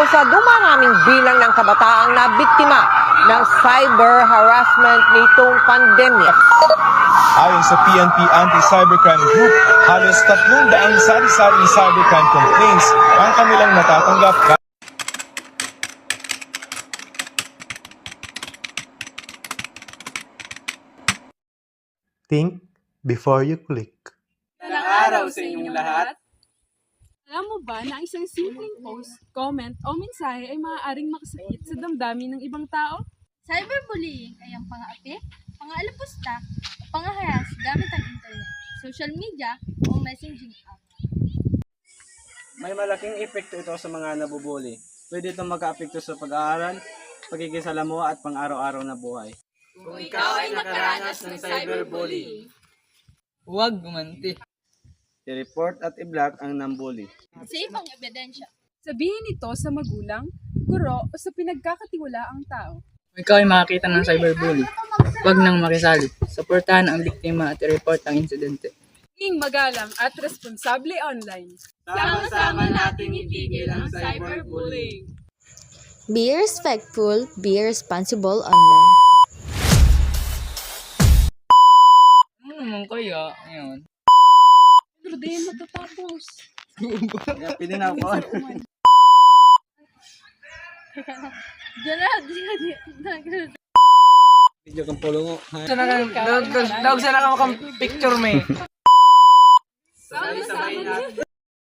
sa dumaraming bilang ng kabataang na biktima ng cyber harassment nitong pandemya. Ayon sa PNP Anti-Cybercrime Group, halos 300 sari-saring cybercrime complaints ang kanilang natatanggap. Think before you click. Magandang araw sa inyong lahat. Alam mo ba na ang isang simpleng post, comment o mensahe ay maaaring makasakit sa damdamin ng ibang tao? Cyberbullying ay ang pang-aapi, pang-aalapusta, o pang-ahayas gamit ang internet, social media, o messaging app. May malaking epekto ito sa mga nabubuli. Pwede itong magka-apekto sa pag-aaral, pagkikisalamuha at pang-araw-araw na buhay. Kung ikaw ay nakaranas ng cyberbullying, huwag gumanti. I-report at i-block ang nambuli. Safe ang ebidensya. Sabihin ito sa magulang, guro o sa pinagkakatiwalaang tao. Kung ikaw ay makakita ng cyberbully, huwag nang makisali. Suportahan ang biktima at i-report ang insidente. Maging magalang at responsable online. Sama-sama nating itigil ang cyberbullying. Be respectful, be responsible online. Ano naman kaya? Ayun. Pero di yan matatapos. Kaya pwede na ako. Diyan na. Video kang pulungo. Daog sa nakakang picture, may. Sama-sama natin.